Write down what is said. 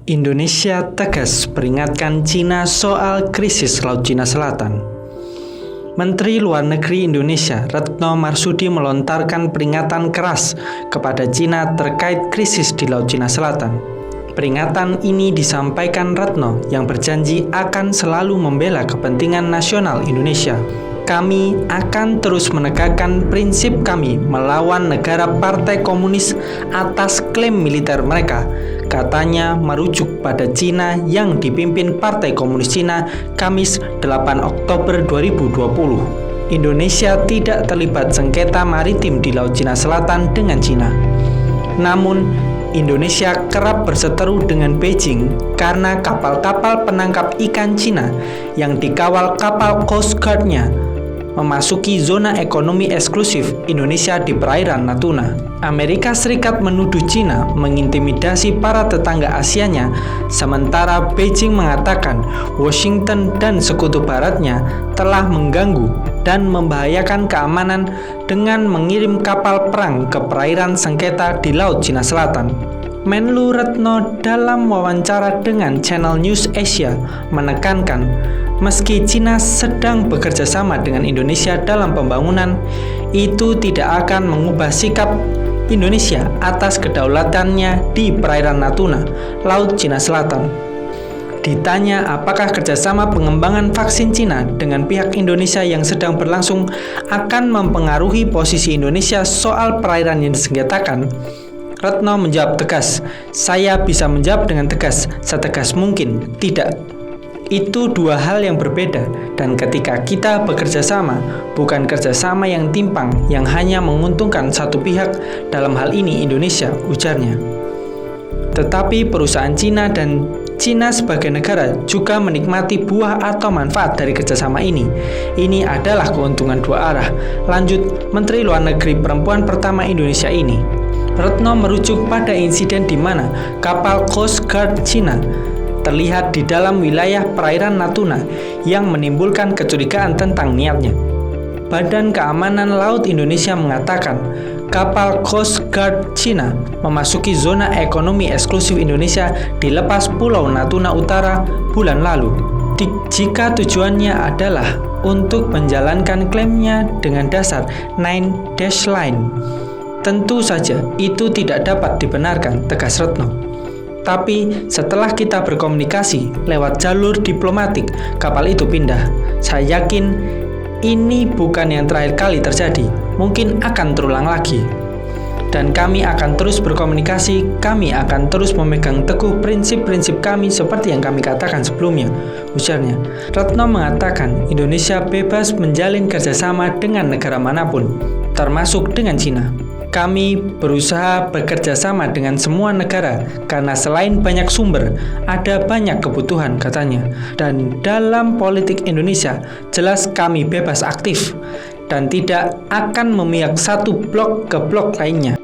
Indonesia tegas peringatkan Cina soal krisis Laut Cina Selatan. Menteri Luar Negeri Indonesia Retno Marsudi melontarkan peringatan keras kepada Cina terkait krisis di Laut Cina Selatan. Peringatan ini disampaikan Retno yang berjanji akan selalu membela kepentingan nasional Indonesia. Kami akan terus menegakkan prinsip kami melawan negara Partai Komunis atas klaim militer mereka, katanya merujuk pada Cina yang dipimpin Partai Komunis Cina Kamis 8 Oktober 2020. Indonesia tidak terlibat sengketa maritim di Laut Cina Selatan dengan Cina. Namun, Indonesia kerap berseteru dengan Beijing karena kapal-kapal penangkap ikan Cina yang dikawal kapal Coast Guard-nya memasuki zona ekonomi eksklusif Indonesia di perairan Natuna. Amerika Serikat menuduh Cina mengintimidasi para tetangga Asianya, sementara Beijing mengatakan Washington dan sekutu baratnya telah mengganggu dan membahayakan keamanan dengan mengirim kapal perang ke perairan sengketa di Laut Cina Selatan. Menlu Retno dalam wawancara dengan Channel News Asia menekankan, meski Cina sedang bekerja sama dengan Indonesia dalam pembangunan, itu tidak akan mengubah sikap Indonesia atas kedaulatannya di perairan Natuna, Laut Cina Selatan. Ditanya apakah kerjasama pengembangan vaksin Cina dengan pihak Indonesia yang sedang berlangsung akan mempengaruhi posisi Indonesia soal perairan yang disengketakan, Retno menjawab tegas, "Saya bisa menjawab dengan tegas, setegas mungkin, tidak. Itu dua hal yang berbeda, dan ketika kita bekerja sama, bukan kerjasama yang timpang yang hanya menguntungkan satu pihak, dalam hal ini Indonesia," ujarnya. Tetapi perusahaan Cina dan Cina sebagai negara juga menikmati buah atau manfaat dari kerjasama ini. Ini adalah keuntungan dua arah, lanjut Menteri Luar Negeri perempuan pertama Indonesia ini. Retno merujuk pada insiden di mana kapal Coast Guard Cina terlihat di dalam wilayah perairan Natuna yang menimbulkan kecurigaan tentang niatnya. Badan Keamanan Laut Indonesia mengatakan kapal Coast Guard Cina memasuki zona ekonomi eksklusif Indonesia di lepas Pulau Natuna Utara bulan lalu. Jika tujuannya adalah untuk menjalankan klaimnya dengan dasar 9-dash line, tentu saja itu tidak dapat dibenarkan, tegas Retno. Tapi setelah kita berkomunikasi lewat jalur diplomatik, kapal itu pindah. Saya yakin ini bukan yang terakhir kali terjadi, mungkin akan terulang lagi. Dan kami akan terus berkomunikasi, kami akan terus memegang teguh prinsip-prinsip kami seperti yang kami katakan sebelumnya, ujarnya. Retno mengatakan Indonesia bebas menjalin kerjasama dengan negara manapun, termasuk dengan Cina. Kami berusaha bekerja sama dengan semua negara karena selain banyak sumber, ada banyak kebutuhan, katanya. Dan dalam politik Indonesia, jelas kami bebas aktif dan tidak akan memihak satu blok ke blok lainnya.